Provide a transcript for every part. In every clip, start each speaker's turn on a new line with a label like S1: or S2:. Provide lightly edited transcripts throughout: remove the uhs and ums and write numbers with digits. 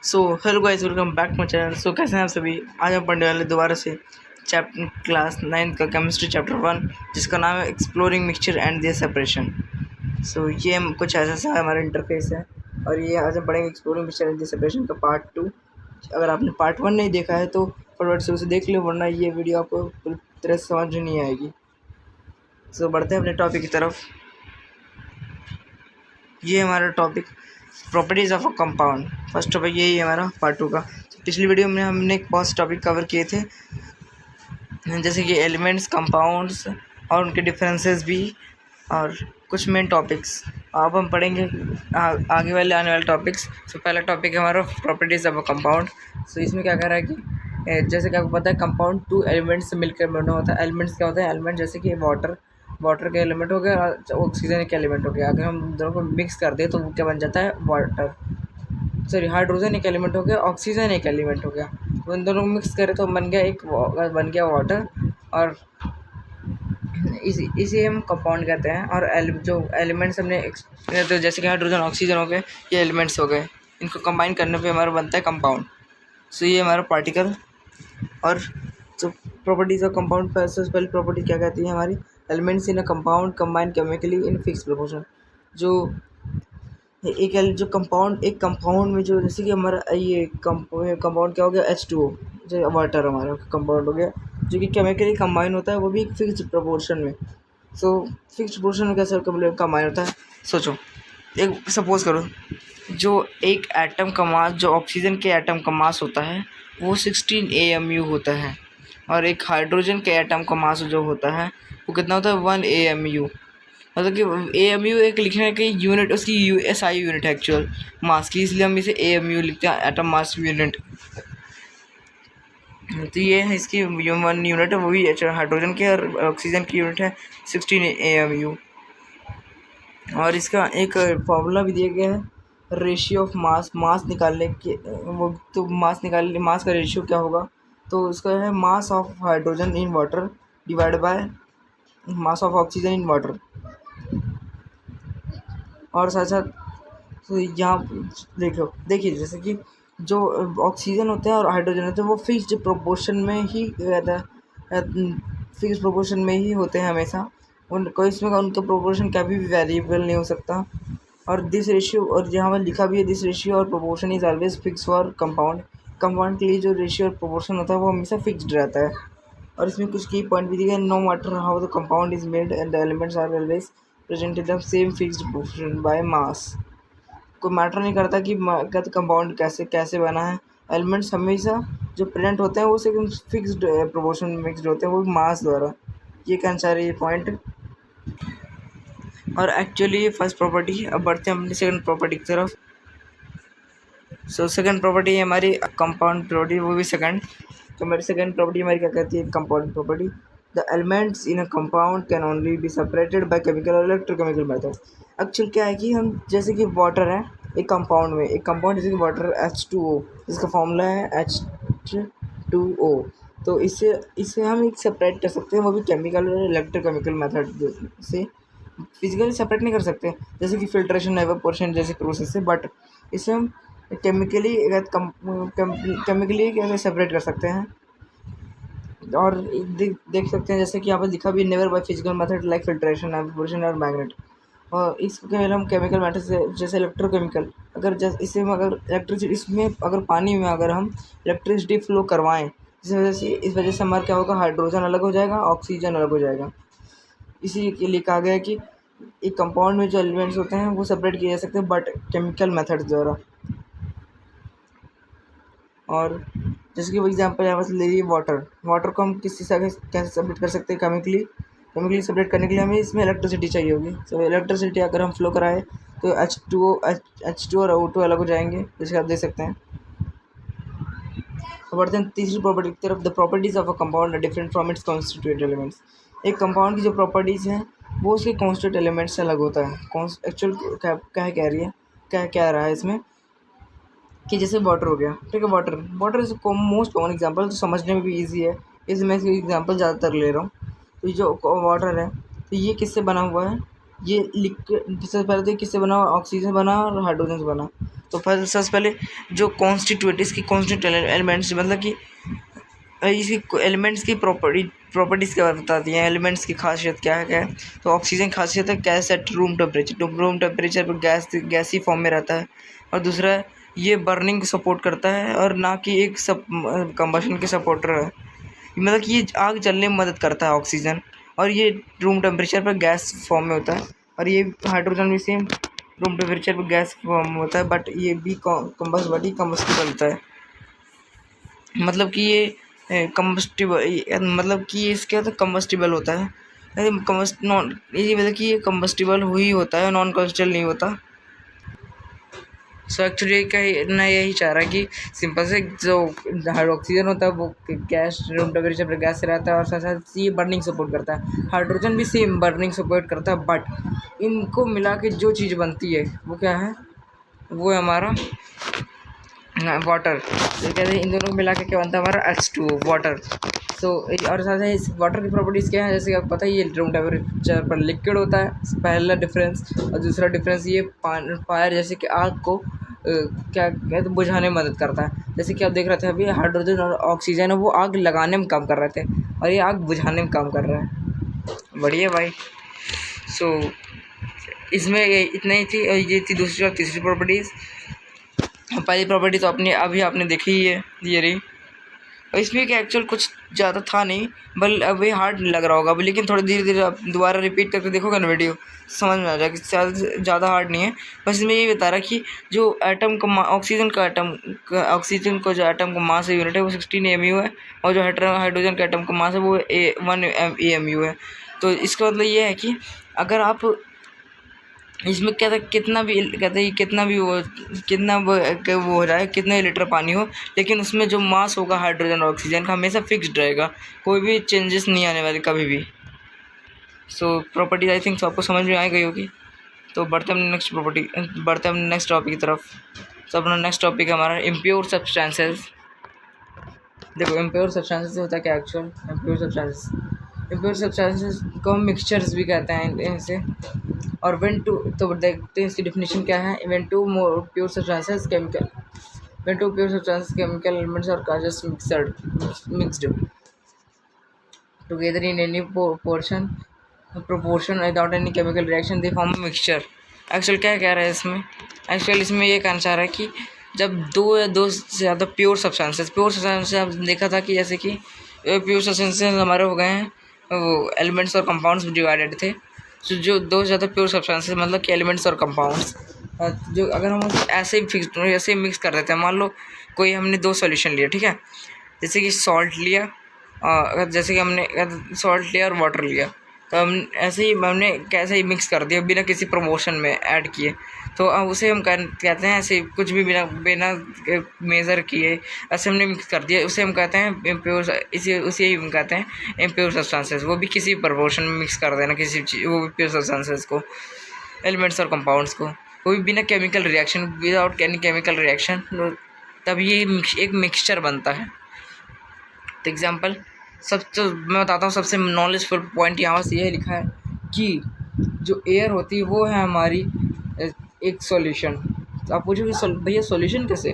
S1: So hello guys, welcome back my channel. So कैसे हैं आप सभी। आज हम पढ़ने वाले दोबारा से चैप्टर क्लास 9 का केमिस्ट्री चैप्टर 1, जिसका नाम है exploring mixture and their separation. So ये कुछ ऐसा सा हमारा इंटरफेस है और ये आज हम पढ़ेंगे exploring mixture and their separation का पार्ट 2। अगर आपने पार्ट 1 नहीं देखा है तो फटाफट से उसे देख लो, वरना ये वीडियो आपको पूरी तरह से समझ नहीं आएगी। सो बढ़ते हैं अपने टॉपिक की तरफ। ये हमारा topic properties of a compound. First topic यही है हमारा पार्ट 2 का। पिछली वीडियो में हमने बहुत से टॉपिक कवर किए थे, जैसे कि एलिमेंट्स, कंपाउंड्स और उनके डिफरेंसेस भी, और कुछ मेन टॉपिक्स। अब हम पढ़ेंगे आगे वाले आने वाले टॉपिक्स। तो पहला टॉपिक है हमारा प्रॉपर्टीज़ ऑफ अ कंपाउंड। सो इसमें क्या कह रहा है कि जैसे कि आपको पता है कंपाउंड 2 एलिमेंट्स से मिलकर बना होता है। एलिमेंट्स क्या होता है? एलिमेंट जैसे कि वाटर का एलिमेंट हो गया और ऑक्सीजन का एलिमेंट हो गया। अगर हम दोनों को मिक्स कर दें तो वो क्या बन जाता है? वाटर। सॉरी, हाइड्रोजन एक एलिमेंट हो गया, ऑक्सीजन एक एलिमेंट हो गया। तो इन दोनों को मिक्स करें तो बन गया वाटर। और इसे हम कंपाउंड कहते हैं। और जो एलिमेंट्स हमने तो जैसे कि हाइड्रोजन, ऑक्सीजन हो गए, ये एलिमेंट्स हो गए। इनको कंबाइन करने पे हमारा बनता है कंपाउंड। सो ये हमारा पार्टिकल। और जो प्रॉपर्टीज ऑफ कंपाउंड, सबसे पहली प्रॉपर्टी क्या कहती है हमारी? Elements in a compound combine chemically in fix proportion. जो जो एक कंपाउंड में, जो जैसे कि हमारा ये कंपाउंड क्या हो गया? H2O, जो वाटर हमारा कंपाउंड हो गया, जो कि केमिकली कंबाइन होता है, वो भी एक फिक्स्ड प्रोपोर्शन में। सो फिक्स्ड प्रोपोर्शन में कैसे कंबाइन होता है? सोचो, एक सपोज करो, जो एक एटम का मास, जो ऑक्सीजन के एटम का मास होता है वो 16 AMU होता है, और एक हाइड्रोजन के एटम का मास जो होता है वो कितना होता है? 1 AMU। मतलब कि AMU एक लिखने की यूनिट, उसकी SI यूनिट है एक्चुअल मास की, इसलिए हम इसे AMU लिखते हैं, एटम मास यूनिट। तो ये है इसकी 1 यूनिट है, वो भी हाइड्रोजन की, और ऑक्सीजन की यूनिट है 16 AMU। और इसका एक फॉर्मूला भी दिया गया है, रेशियो ऑफ मास निकालने के। वो तो मास का रेशियो क्या होगा? तो उसका है mass of hydrogen in water divide by mass of oxygen in water. और साथ साथ तो यहाँ देखिए, जैसे कि जो ऑक्सीजन होते हैं और हाइड्रोजन होते हैं वो फिक्स्ड प्रोपोर्शन में ही रहता है, फिक्स्ड प्रोपोर्शन में ही होते हैं हमेशा। उनको इसमें उनका प्रोपोर्शन कभी भी वेरिएबल नहीं हो सकता। और दिस रेशियो, और यहाँ पर लिखा भी है, दिस रेशियो और proportion is always fix for compound. Compound के लिए जो रेशियो और प्रोपोर्शन होता है वो हमेशा फिक्स्ड रहता है। और इसमें कुछ की पॉइंट भी दिए गए, no matter how the compound is made and the elements are always present in the same fixed proportion by mass. कोई मैटर नहीं करता कि कहते कंपाउंड कैसे कैसे बना है, एलिमेंट्स हमेशा जो प्रेजेंट होते हैं वो सिर्फ फिक्स्ड प्रोपोर्शन में मिक्सड होते हैं, वो मास द्वारा। ये कहना चाह रही है पॉइंट। और एक्चुअली ये फर्स्ट प्रॉपर्टी। अब बढ़ते हैं अपनी सेकंड प्रॉपर्टी की तरफ। सो सेकंड प्रॉपर्टी है हमारी कंपाउंड प्रॉपर्टी, वो भी सेकंड। तो हमारी सेकंड प्रॉपर्टी हमारी क्या कहती है? Compound property, the elements in a compound can only B separated by chemical और इलेक्ट्रोकेमिकल मेथड। एक्चुअल क्या है कि हम जैसे कि वाटर है एक कंपाउंड में, एक कंपाउंड जैसे कि वाटर H2O, जिसका फॉर्मूला है H2O। तो इसे हम एक सेपरेट कर सकते हैं, वो भी केमिकल और इलेक्ट्रोकेमिकल मेथड से। फिजिकली सेपरेट नहीं कर सकते जैसे कि फिल्ट्रेशन, एवापोरेशन जैसे प्रोसेस से, बट इसे हम केमिकली कैसे सेपरेट कर सकते हैं। और देख सकते हैं जैसे कि यहाँ पर लिखा भी, never by physical method like filtration, evaporation और मैग्नेट। और इसके हम केमिकल मेथड से, जैसे इलेक्ट्रोकेमिकल, अगर जैसे इसे हम अगर इलेक्ट्रिसिटी, इसमें अगर पानी में अगर हम इलेक्ट्रिसिटी फ्लो करवाएं, इस वजह से हमारा क्या होगा? हाइड्रोजन अलग हो जाएगा, ऑक्सीजन अलग हो जाएगा। इसी के लिए कहा गया है कि एक कंपाउंड में जो एलिमेंट्स होते हैं वो सेपरेट किए जा सकते हैं, बट केमिकल मेथड द्वारा। और जैसे कि वो एग्जांपल यहाँ पर ले लीजिए, वाटर को हम किसी से कैसे सेपरेट कर सकते हैं? केमिकली सेपरेट करने के लिए हमें इसमें इलेक्ट्रिसिटी चाहिए होगी। तो इलेक्ट्रिसिटी अगर हम फ्लो कराएं तो H2O और O2 अलग हो जाएंगे, जैसे आप देख सकते हैं। तो बढ़ते हैं तीसरी प्रॉपर्टी की तरफ। The properties of a compound are different from its constituent elements. एक कंपाउंड की जो प्रॉपर्टीज़ हैं वो उसके कॉन्स्टिट्यूएंट एलिमेंट्स से अलग होता है। एक्चुअल क्या कह रही है, क्या रहा है इसमें कि जैसे वाटर हो गया, ठीक है, water is most common example, तो समझने में भी इजी है, इसलिए मैं इसकी एग्जांपल ज़्यादातर ले रहा हूँ। तो ये जो वाटर है, तो ये किससे बना हुआ है? ये लिक्विड सबसे पहले तो किससे बना, ऑक्सीजन बना और हाइड्रोजन से बना। तो फिर सबसे पहले जो कॉन्स्टिट्यूट इसकी कॉन्स्टिट्यूट एलिमेंट्स मतलब कि इसकी एलिमेंट्स की प्रॉपर्टीज़ क्या बताती हैं, एलिमेंट्स की खासियत क्या है। तो ऑक्सीजन खासियत है गैस एट रूम टेम्परेचर पर गैसी फॉर्म में रहता है। और दूसरा ये बर्निंग सपोर्ट करता है और ना कि एक कंबशन के सपोर्टर है, मतलब कि ये आग जलने में मदद करता है ऑक्सीजन। और ये रूम टेम्परेचर पर गैस फॉर्म में होता है। और ये हाइड्रोजन भी सेम रूम टेम्परेचर पर गैस फॉर्म में होता है, बट ये भी कम्बस्टिबल होता है। मतलब कि ये कम्बस्टिबल मतलब कि ये इसके तो कम्बस्टिबल होता है, ये मतलब कि ये कम्बस्टिबल ही होता है, नॉन कम्बस्टिबल नहीं होता। सो एक्चुअली कहना यही चाह रहा है कि सिंपल से जो ऑक्सीजन होता है वो गैस रूम टेम्परेचर पर गैस से रहता है और साथ साथ ये बर्निंग सपोर्ट करता है। हाइड्रोजन भी सेम बर्निंग सपोर्ट करता है, बट इनको मिला के जो चीज़ बनती है वो क्या है, वो है हमारा वाटर। तो कहते हैं इन दोनों को मिला के क्या बनता है हमारा H2O वाटर। सो और साथ ही इस वाटर की प्रॉपर्टीज़ क्या है, जैसे कि आपको पता है ये रूम टेम्परेचर पर लिक्विड होता है, पहला डिफरेंस। और दूसरा डिफरेंस ये फायर जैसे कि आग को क्या कहते हैं बुझाने में मदद करता है। जैसे कि आप देख रहे थे अभी हाइड्रोजन और ऑक्सीजन है वो आग लगाने में काम कर रहे थे और ये आग बुझाने में काम कर रहा है। बढ़िया भाई। सो इसमें ये इतना ही थी, ये थी दूसरी और तीसरी प्रॉपर्टीज़। पहली प्रॉपर्टी तो अपनी अभी आपने देखी ही है, ये रही। और इसमें क्या एक्चुअल कुछ ज़्यादा था नहीं, बल अभी हार्ड लग रहा होगा, लेकिन थोड़ा धीरे धीरे आप दोबारा रिपीट करके देखोगे ना वीडियो समझ में आ जाएगा। ज़्यादा हार्ड नहीं है, बस इसमें ये बता रहा है कि जो एटम का ऑक्सीजन को जो एटम का मास यूनिट है वो 16 AMU है, और जो हाइड्रोजन के एटम का मास है वो 1 AMU है। तो इसका मतलब ये है कि अगर आप इसमें क्या था कितना भी कहते हैं वो हो रहा है कितने लीटर पानी हो, लेकिन उसमें जो मास होगा हाइड्रोजन और ऑक्सीजन का हमेशा फिक्स्ड रहेगा, कोई भी चेंजेस नहीं आने वाले कभी भी। सो प्रॉपर्टी आई थिंक आपको समझ में आ गई होगी। तो बढ़ते हम नेक्स्ट टॉपिक की तरफ। तो अपना नेक्स्ट टॉपिक है हमारा इम्प्योर सब्सटेंसेस। देखो इम्प्योर सब्सटेंसेस होता है क्या एक्चुअल इम्प्योर सब्सटेंसेस को हम मिक्सचर्स भी कहते हैं इनसे। और व्हेन टू तो देखते हैं इसकी डेफिनेशन क्या है। When two pure substances chemical elements are just mixed together in any proportion without any chemical reaction they form a mixture। Actual क्या कह रहा है इसमें, एक्चुअल इसमें ये कहना चाह रहा है कि जब दो या दो से ज़्यादा प्योर सब्सटेंसेस आप देखा था कि जैसे कि प्योर सब्सटेंसेस हमारे हो गए हैं वो एलिमेंट्स और कंपाउंड्स डिवाइडेड थे। तो जो दो से ज़्यादा प्योर सब्सटेंसेस मतलब कि एलिमेंट्स और कंपाउंड्स जो अगर हम ऐसे ही मिक्स कर देते हैं, मान लो कोई हमने दो सॉल्यूशन लिया, ठीक है, जैसे कि सॉल्ट लिया जैसे कि हमने सॉल्ट लिया और वाटर लिया, तो हम ऐसे ही हमने कैसे ही मिक्स कर दिया बिना किसी प्रमोशन में ऐड किए, तो उसे हम कहते हैं ऐसे कुछ भी बिना मेज़र किए ऐसे हमने मिक्स कर दिया, उसे हम कहते हैं इम्प्योर। उसे हम कहते हैं इम्प्योर सब्सटेंसेस। वो भी किसी प्रपोर्शन में मिक्स कर देना किसी चीज़, वो भी प्योर सब्सटेंसेस को, एलिमेंट्स और कंपाउंड्स को, वो भी बिना chemical reaction, without any chemical reaction, तब ये एक मिक्सचर बनता है। तो एग्जांपल मैं बताता हूँ सबसे नॉलेजफुल पॉइंट यहाँ से ये लिखा है कि जो एयर होती है वो है हमारी एक सॉल्यूशन। तो आप पूछोगे भैया सॉल्यूशन कैसे,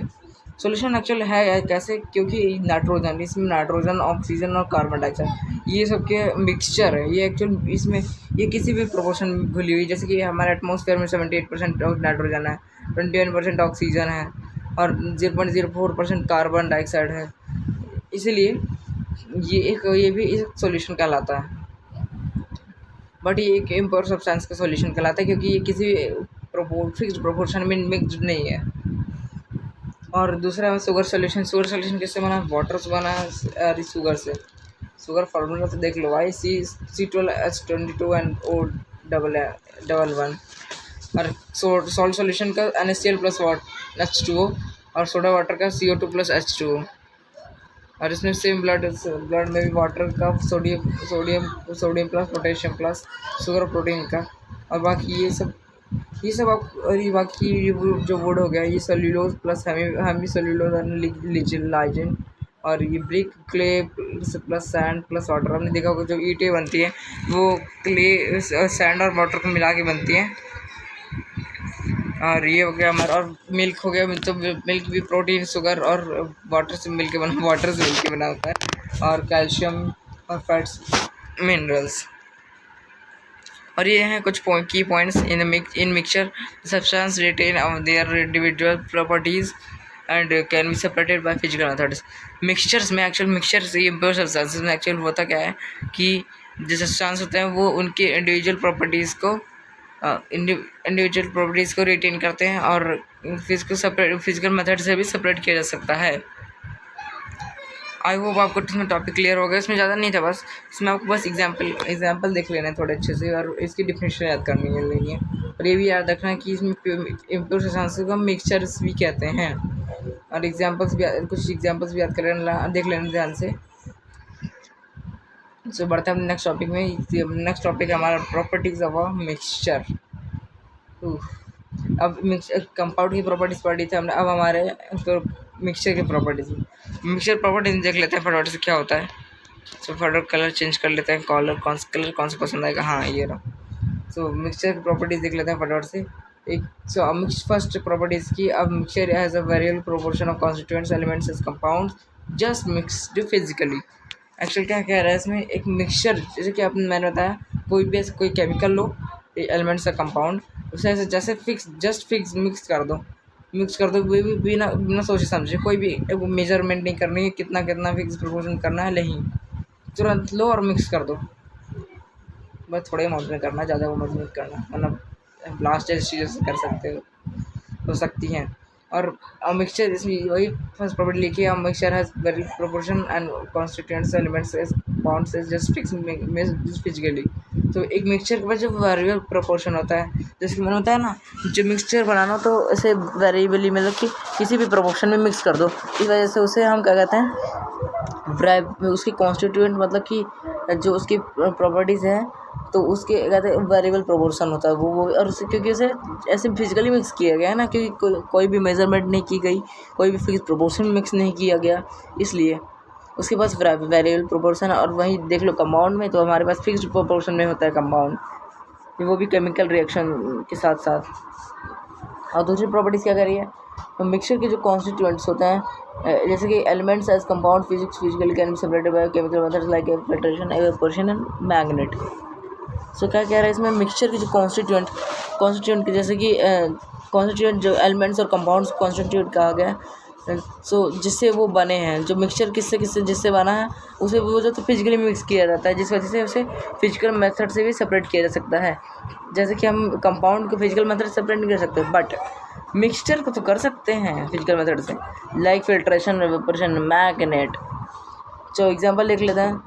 S1: सॉल्यूशन एक्चुअल है कैसे, क्योंकि नाइट्रोजन, इसमें नाइट्रोजन ऑक्सीजन और कार्बन डाइऑक्साइड ये सब के मिक्सचर है। ये एक्चुअल इसमें ये किसी भी प्रोपोर्शन में घुली हुई, जैसे कि हमारे एटमॉस्फेयर में 78% नाइट्रोजन है, 21% ऑक्सीजन है और 0.04% कार्बन डाइऑक्साइड है। इसीलिए ये भी एक सॉल्यूशन कहलाता है, बट ये एक इम्प्योर सब्सटेंस का सॉल्यूशन कहलाता है क्योंकि ये किसी फिक्स्ड प्रोपोर्शन में मिक्स्ड नहीं है। और दूसरा है शुगर सॉल्यूशन किससे बना, वाटर से बना है, शुगर से। शुगर फार्मूला तो देख लो भाई, C12H22 एंड O11। और सॉल्ट सॉल्यूशन का NaCl प्लस H2O और सोडा वाटर का CO2 प्लस H2O। और इसमें सेम ब्लड में भी वाटर का sodium plus potassium plus sugar protein का। और बाकी ये सब आप, और ये बाकी जो वर्ड हो गया ये सेल्यूलोज प्लस हेमी सेल्यूलोज लिग्नाइजिन और ये brick clay plus sand plus water, आपने देखा होगा जो ईंटें बनती हैं वो क्ले सैंड और वाटर को मिला के बनती हैं। और ये हो गया हमारा, और मिल्क हो गया, तो मिल्क भी प्रोटीन शुगर और वाटर से मिल के बना होता है, और कैल्शियम और फैट्स मिनरल्स। और ये हैं कुछ key points in mixture substance retain their individual properties and can be separated by physical methods. Mixtures में एक्चुअल मिक्सचर्स ये इम्प्योर सब्सटेंसेस में एक्चुअल होता क्या है कि जो सब्सटेंस होते हैं वो उनके इंडिविजुअल प्रॉपर्टीज़ को रिटेन करते हैं, और फिजिकल मेथड से भी सेपरेट किया जा सकता है। आई होप आपको इसमें टॉपिक क्लियर हो गया। इसमें ज़्यादा नहीं था, बस इसमें आपको बस एग्जाम्पल देख लेना है थोड़े अच्छे से, और इसकी डिफिनेशन याद करनी है। और ये भी याद रखना है कि इसमें इम्प्योर सब्सटेंसेस को मिक्सचर्स भी कहते हैं। और कुछ एग्जाम्पल्स भी याद कर लेना, देख लेना ध्यान से। सो बढ़ते हैं नेक्स्ट टॉपिक में। नेक्स्ट टॉपिक है हमारा प्रॉपर्टीज ऑफ अ मिक्सचर। अब कंपाउंड की प्रॉपर्टीज पढ़ी थी हमने, अब हमारे मिक्सचर की प्रॉपर्टीज देख लेते हैं फटाफट से क्या होता है। सो फटाफट कलर चेंज कर लेते हैं, कलर कौन सा पसंद आएगा, हाँ ये रहा। सो मिक्सचर की प्रॉपर्टीज देख लेते हैं फटाफट से। फर्स्ट प्रॉपर्टीज की, अब mixture has a variable proportion of constituents elements as compounds just mixed physically. Actual क्या कह रहा है इसमें, एक मिक्सचर जैसे कि मैंने बताया कोई केमिकल लो, एलिमेंट्स का कंपाउंड, उसे ऐसे जैसे फिक्स मिक्स कर दो, वो भी बिना सोचे समझे, कोई भी मेजरमेंट नहीं करनी है कितना फिक्स प्रोपोर्शन करना है, नहीं, तुरंत लो और मिक्स कर दो। बस थोड़े अमाउंट में करना, ज़्यादा अमाउंट में करना, मतलब ब्लास्ट जैसी चीज़ों से कर हो सकती हैं। और मिक्सचर, इसमें वही फर्स्ट प्रॉपर्टी लिखी है, mixture has very proportion and constituents elements as bounds as just physically. तो एक मिक्सचर के पास जो वेरिएबल प्रोपोर्शन होता है, जैसे कि मैंने बताया ना, जो मिक्सचर बनाना तो ऐसे वेरिएबली मतलब कि किसी भी प्रोपोर्शन में मिक्स कर दो, इस वजह से उसे हम क्या कहते हैं, उसकी कॉन्स्टिट्यूएंट मतलब कि जो उसकी प्रॉपर्टीज़ हैं तो उसके कहते हैं वेरिएबल प्रोपोर्शन होता है वो और उसे, क्योंकि उसे ऐसे फिजिकली मिक्स किया गया है ना, क्योंकि कोई भी मेजरमेंट नहीं की गई, कोई भी फिक्स प्रोपोर्शन मिक्स नहीं किया गया, इसलिए उसके पास वेरिएबल प्रोपोर्शन। और वहीं देख लो कंपाउंड में, तो हमारे पास फिक्स्ड प्रोपोर्शन में होता है कंपाउंड, वो भी केमिकल रिएक्शन के साथ साथ। और दूसरी प्रॉपर्टीज़ क्या कह रही है, तो मिक्सचर के जो कॉन्स्टिट्यूएंट्स होते हैं, जैसे कि elements as compound physically can be separated by chemical methods like filtration, evaporation and magnet. So क्या कह रहा है इसमें, मिक्सचर के जो कॉन्स्टिट्यूएंट जैसे कि कॉन्स्टिट्यूएंट जो एलिमेंट्स और कंपाउंड्स कॉन्स्टिट्यूट कहा गया है, सो जिससे वो बने हैं, जो मिक्सचर जिससे बना है उसे वो जो तो फिजिकली मिक्स किया जाता है, जिस वजह से उसे फिजिकल मेथड से भी सेपरेट किया जा सकता है। जैसे कि हम कंपाउंड को फिजिकल मेथड से सेपरेट नहीं कर सकते, बट मिक्सचर को तो कर सकते हैं फिजिकल मेथड से, लाइक फिल्ट्रेशन, एवापोरेशन, मैग्नेट। तो एग्जांपल देख लेते हैं।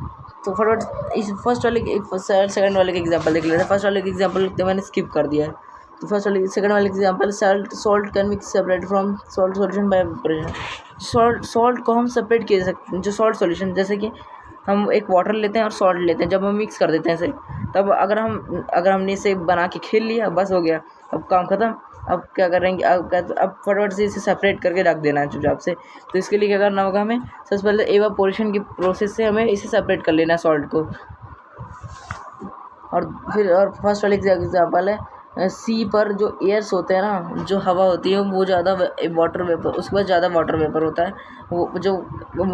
S1: तो फटाफट इस सेकंड वाले के एग्जांपल देख लेते हैं। फर्स्ट वाले के एग्जांपल तो मैंने स्किप कर दिया है, तो सेकंड वाले example, salt can be separate from salt solution bye evaporation. Salt को हम सेपरेट किए सकते हैं, जो सॉल्ट सॉल्यूशन, जैसे कि हम एक वाटर लेते हैं और सॉल्ट लेते हैं, जब हम मिक्स कर देते हैं इसे, तब अगर हमने इसे बना के खेल लिया, बस हो गया, अब काम ख़त्म। अब क्या करेंगे, अब फटाफट से इसे सेपरेट करके रख देना है चुपचाप से। तो इसके लिए क्या करना होगा हमें, सबसे पहले एवापोरेशन की प्रोसेस से हमें इसे सेपरेट कर लेना है सॉल्ट को। और फर्स्ट वाले एग्जाम्पल है, सी पर जो एयर्स होते हैं ना, जो हवा होती है वो ज़्यादा वाटर वेपर, उसके बाद ज़्यादा वाटर वेपर होता है, वो जो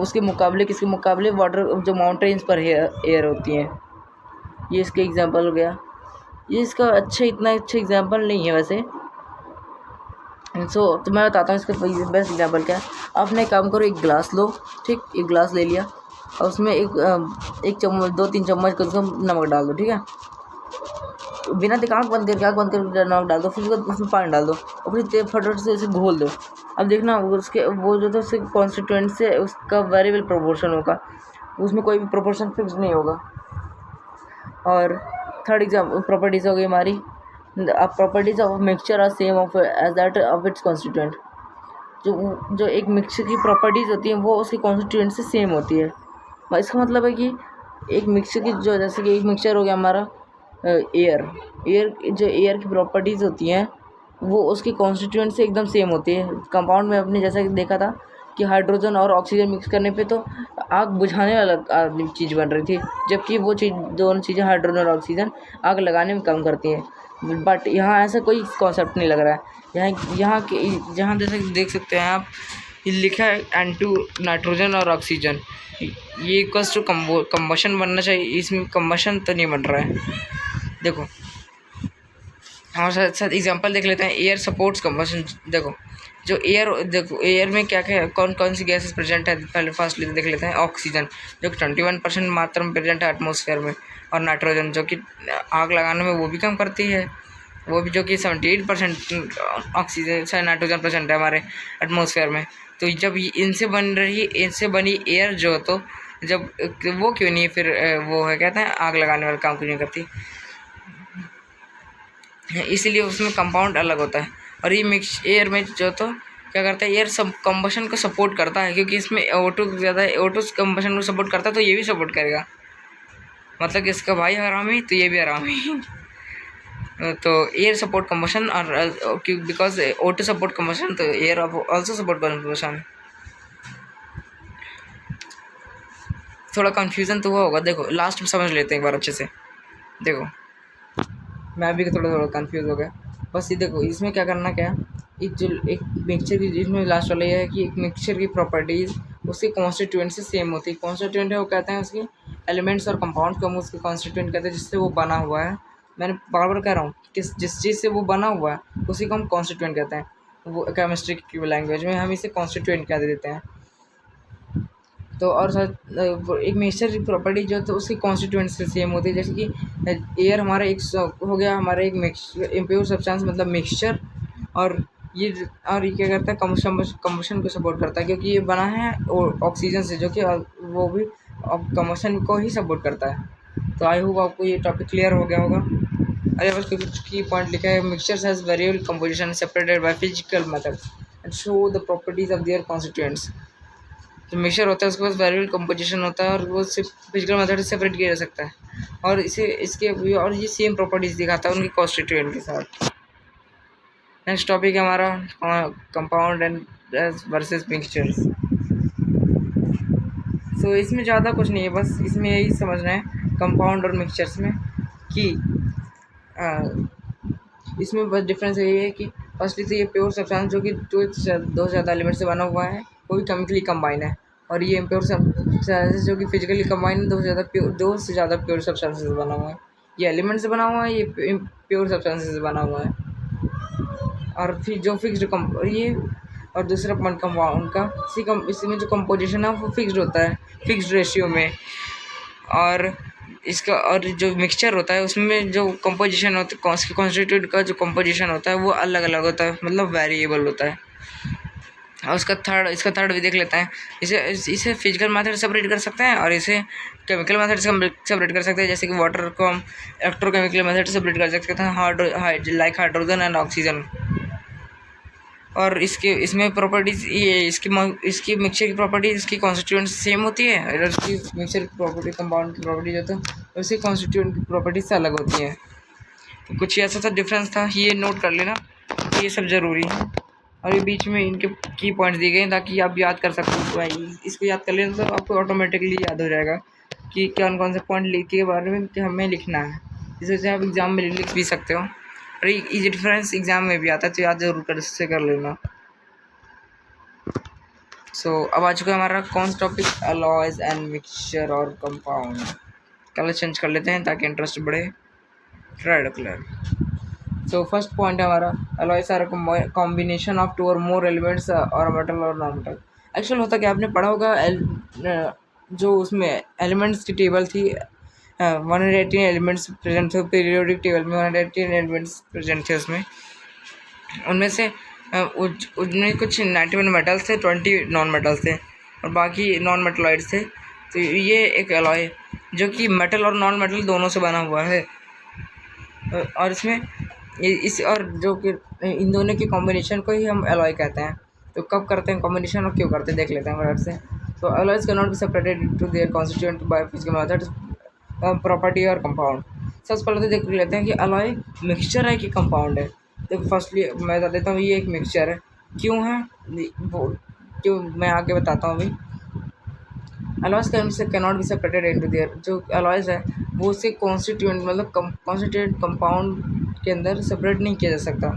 S1: उसके मुकाबले किसके मुकाबले वाटर जो माउंटेन्स पर एयर होती हैं। ये इसके एग्जांपल हो गया। ये इसका इतना अच्छा एग्जांपल नहीं है वैसे। तो मैं बताता हूँ इसका बेस्ट एग्जांपल क्या है। आपने एक काम करो, एक गिलास लो, ठीक, एक गिलास ले लिया और उसमें एक चम्मच 2-3 चम्मच कर नमक डाल दो, ठीक है, बिना देख आँख बंद करके नमक डाल दो, फिर उसमें पानी डाल दो और फिर फटाफट से उसे घोल दो। अब देखना वो जो तो उसके कॉन्स्टिट्यूएंट से उसका वेरिएबल प्रोपोर्शन होगा, उसमें कोई भी प्रोपोर्शन फिक्स नहीं होगा। और थर्ड एग्जाम्पल प्रॉपर्टीज़ हो गई हमारी, properties of mixture are same of as that of its constituent. जो एक मिक्सचर की प्रॉपर्टीज़ होती हैं वो उसके कॉन्स्टिट्यूएंट से सेम होती है। इसका मतलब है कि एक मिक्सचर की जो, जैसे कि एक मिक्सचर हो गया हमारा एयर की प्रॉपर्टीज़ होती हैं वो उसके कॉन्स्टिट्यूएंट से एकदम सेम होती है। कंपाउंड में अपने जैसा कि देखा था कि हाइड्रोजन और ऑक्सीजन मिक्स करने पे तो आग बुझाने वाला चीज़ बन रही थी, जबकि वो चीज़ दोनों चीज़ें हाइड्रोजन और ऑक्सीजन आग लगाने में काम करती हैं। बट यहाँ ऐसा कोई कॉन्सेप्ट नहीं लग रहा है। यहाँ जैसे देख सकते हैं आप, ये लिखा है N2 नाइट्रोजन और ऑक्सीजन, ये इक्वल्स टू कम्बशन बनना चाहिए, इसमें कम्बशन तो नहीं बन रहा है। देखो हमारे साथ साथ एग्जांपल देख लेते हैं, एयर सपोर्ट्स कम्बशन। देखो देखो एयर में क्या क्या कौन कौन सी गैसेस प्रेजेंट है, पहले फर्स्ट देख लेते हैं। ऑक्सीजन जो कि 21% मात्रा में प्रेजेंट है एटमॉस्फेयर में, और नाइट्रोजन जो कि आग लगाने में वो भी कम करती है, वो भी जो कि 78% ऑक्सीजन से नाइट्रोजन प्रेजेंट है हमारे एटमॉस्फेयर में। तो जब इनसे बनी एयर जो, तो जब वो क्यों नहीं फिर वो है कहते हैं आग लगाने वाला काम क्यों नहीं करती, इसीलिए उसमें कंपाउंड अलग होता है। और ये मिक्स एयर में जो तो क्या करता है, एयर सब कंबशन को सपोर्ट करता है, क्योंकि इसमें O2 ज़्यादा है, O2 कंबशन को सपोर्ट करता है, तो ये भी सपोर्ट करेगा। मतलब कि इसका भाई हरामी तो ये भी हरामी। तो एयर सपोर्ट कंबशन, और बिकॉज O2 सपोर्ट कंबशन, तो एयर ऑल्सो सपोर्ट कंबशन। थोड़ा कंफ्यूजन तो हुआ होगा, देखो लास्ट में समझ लेते हैं एक बार अच्छे से। देखो मैं भी थोड़ा कंफ्यूज हो गया, बस ये देखो इसमें क्या करना, क्या एक मिक्सचर की, इसमें लास्ट वाला ये है कि एक मिक्सचर की प्रॉपर्टीज़ उसके कॉन्स्टिट्यूएंट से सेम होती है। कॉन्स्टिट्यूएंट है वो कहते हैं उसके एलिमेंट्स और कंपाउंड को हम उसके कॉन्स्टिट्यूएंट कहते हैं, जिससे वो बना हुआ है। मैंने बार बार कह रहा हूँ जिस चीज़ से वो बना हुआ है उसी को हम कॉन्स्टिट्यूएंट कहते हैं। वो केमिस्ट्री की लैंग्वेज में हम इसे कॉन्स्टिट्यूएंट कह देते हैं। तो और साथ एक मिक्सचर की प्रॉपर्टी जो तो उसकी कॉन्स्टिट्यूएंट से सेम होती है। जैसे कि एयर हमारा एक हो गया, हमारा एक मिक्सचर इम्प्योर सब्सटेंस मतलब मिक्सचर, और ये क्या करता है, कम्बशन को सपोर्ट करता है, क्योंकि ये बना है ऑक्सीजन से, जो कि वो भी कम्बशन को ही सपोर्ट करता है। तो आई होप आपको ये टॉपिक क्लियर हो गया होगा। अरे बस कुछ की पॉइंट लिखा है, mixtures has variable composition separated by physical method and show the properties of their constituents. जो मिक्सचर होता है उसके पास वेरिएबल कंपोजिशन होता है, और वो सिर्फ फिजिकल मेथड से सेपरेट किया जा सकता है, और और ये सेम प्रॉपर्टीज़ दिखाता है उनके कॉन्स्टिट्यूएंट के साथ। नेक्स्ट टॉपिक है हमारा कंपाउंड एंड वर्सेस मिक्सचर्स। सो इसमें ज़्यादा कुछ नहीं है, बस इसमें यही समझना है कंपाउंड और मिक्सचर्स में कि इसमें बस डिफरेंस यही है कि फर्स्टली तो ये प्योर सब्सटेंस जो कि दो से ज़्यादा एलिमेंट से बना हुआ है, वो भी केमिकली कंबाइन है, और ये इम्प्योर सब्सटेंस जो कि फिजिकली कंबाइन है, दो से ज़्यादा प्योर सब्सटेंस से बना हुआ है। ये एलिमेंट से बना हुआ है, ये प्योर सब्सटेंस से बना हुआ है। और फिर जो फिक्स्ड ये और दूसरा पॉइंट कंपाउंड का, इसी में जो कंपोजिशन है वो फिक्स्ड होता है, फिक्स्ड रेशियो में। और इसका और जो मिक्सचर होता है उसमें जो कंपोजिशन होता है, कॉन्स्टिट्यूट का जो कंपोजिशन होता है वो अलग अलग होता है, मतलब वेरिएबल होता है। और इसका थर्ड भी देख लेते हैं। इसे फिजिकल मेथड सेपरेट कर सकते हैं, और इसे केमिकल मेथड से सेपरेट कर सकते हैं। जैसे कि वाटर को हम इलेक्ट्रोकेमिकल मेथड से सेपरेट कर सकते हैं, लाइक हाइड्रोजन एंड ऑक्सीजन। और इसमें प्रॉपर्टीज़ ये इसकी मिक्सचर की प्रॉपर्टीज इसकी कॉन्स्टिट्यूएंट सेम होती है, और इसकी मिक्सचर की प्रॉपर्टी कंपाउंड की प्रॉपर्टी जो है उसकी कॉन्स्टिट्यूएंट की प्रॉपर्टीज से अलग होती है। तो कुछ ऐसा सा डिफरेंस था, ये नोट कर लेना, ये सब ज़रूरी है। और ये बीच में इनके की पॉइंट्स दिए गए ताकि आप याद कर सकते हो। इसको याद कर लेना तो आपको ऑटोमेटिकली याद हो जाएगा कि कौन से पॉइंट लिखने के बारे में हमें लिखना है, जिससे आप एग्ज़ाम में लिख भी सकते हो। और ये डिफरेंस एग्ज़ाम में भी आता है, तो याद ज़रूर कर लेना। अब आ चुका है हमारा कौन सा टॉपिक, अलॉयज एंड मिक्सचर और कंपाउंड। कलर चेंज कर लेते हैं ताकि इंटरेस्ट बढ़े, रेड कलर। फर्स्ट पॉइंट है हमारा, alloys are combination of two और मोर एलिमेंट्स और मेटल और नॉन मेटल। एक्चुअल होता क्या, आपने पढ़ा होगा जो उसमें एलिमेंट्स की टेबल थी, 118 एलिमेंट्स प्रेजेंट थे पीरियोडिक टेबल में, 118 एलिमेंट्स प्रेजेंट थे उसमें। उनमें से उनमें कुछ 91 मेटल्स थे, 20 नॉन मेटल्स थे, और बाकी नॉन मेटलॉइड्स थे। तो ये एक अलॉय जो कि मेटल और नॉन मेटल दोनों से बना हुआ है, और इसमें और जो कि इन दोनों के कॉम्बिनेशन को ही हम अलॉय कहते हैं। तो कब करते हैं कॉम्बिनेशन और क्यों करते हैं देख लेते हैं वर्ड से। तो alloys can not be separated into their constituent bye physical methods, property और कंपाउंड। सबसे पहले तो देख लेते हैं कि अलॉय मिक्सचर है कि कंपाउंड है। तो फर्स्टली मैं बता देता हूँ, ये एक मिक्सचर है। क्यों है वो जो मैं आगे बताता हूँ अभी। Alloys can not be separated into their, जो अलॉयज़ है वो उसके कॉन्स्टिट्यूएंट मतलब कॉन्स्टिट्यूएंट कंपाउंड के अंदर सेपरेट नहीं किया जा सकता,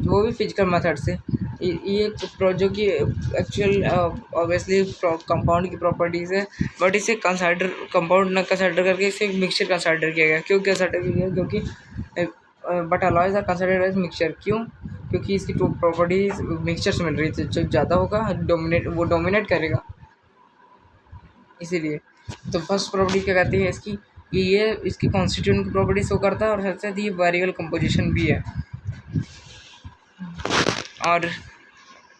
S1: वो भी फिजिकल मेथड से। ये जो कि एक्चुअल ऑब्वियसली कंपाउंड की प्रॉपर्टीज़ है, बट इसे कंसाइडर कंपाउंड न कंसाइडर करके इसे मिक्सचर कंसाइडर किया गया। क्यों कंसाइडर किया गया? क्योंकि but alloys are considered as mixture. क्यों? क्योंकि इसकी टू प्रॉपर्टीज मिक्सचर से मिल रही थी, जो ज़्यादा होगा डोमिनेट करेगा, इसीलिए। तो फर्स्ट प्रॉपर्टी क्या कहती है इसकी, ये इसकी कॉन्स्टिट्यूएंट की प्रॉपर्टी शो करता है, और साथ साथ ये वेरिएबल कंपोजिशन भी है। और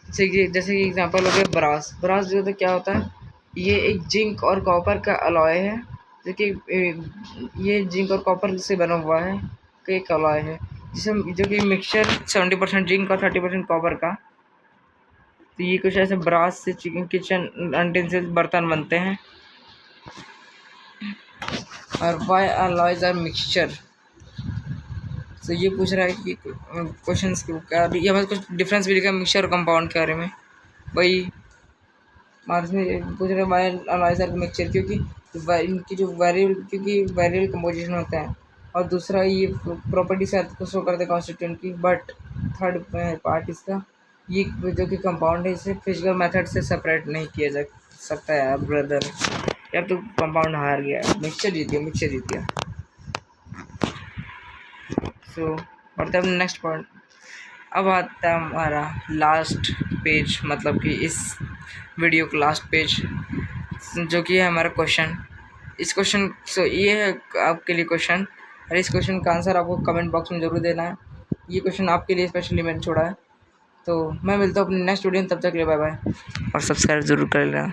S1: जैसे कि एग्जांपल हो गया ब्रास जो तो क्या होता है, ये एक जिंक और कॉपर का अलॉय है, जो कि ये जिंक और कॉपर से बना हुआ है का एक अलॉय है, जो कि मिक्सचर 70% जिंक और 30% कॉपर का। तो ये कुछ ऐसे ब्रास से किचन यूटेंसिल्स बर्तन बनते हैं। और वाई अलॉयज आर मिक्सचर, तो ये पूछ रहा है कि क्वेश्चंस ये हमारे कुछ डिफरेंस भी लिखा है मिक्सचर और कंपाउंड के बारे में। वही मार्क्स में पूछ रहे हैं वाई अलॉयज आर मिक्सचर, क्योंकि इनकी जो वेरिएबल कंपोजिशन होता है, और दूसरा ये प्रॉपर्टी से को शो करते हैं कॉन्स्टिट्यूएंट की। बट थर्ड पार्ट इसका ये जो कि कंपाउंड है, इसे फिजिकल मेथड से सेपरेट नहीं किया जा सकता है। ब्रदर यार तो कंपाउंड हार गया, मिक्सचर जीत गया। सो बढ़ते हैं नेक्स्ट पॉइंट। अब आता है हमारा लास्ट पेज, मतलब कि इस वीडियो का लास्ट पेज, जो कि है हमारा क्वेश्चन। इस क्वेश्चन ये है आपके लिए क्वेश्चन, और इस क्वेश्चन का आंसर आपको कमेंट बॉक्स में ज़रूर देना है। ये क्वेश्चन आपके लिए स्पेशली मैंने छोड़ा है। तो मैं मिलता हूँ अपने नेक्स्ट वीडियो में, तब तक के लिए बाय बाय, और सब्सक्राइब ज़रूर कर लेना।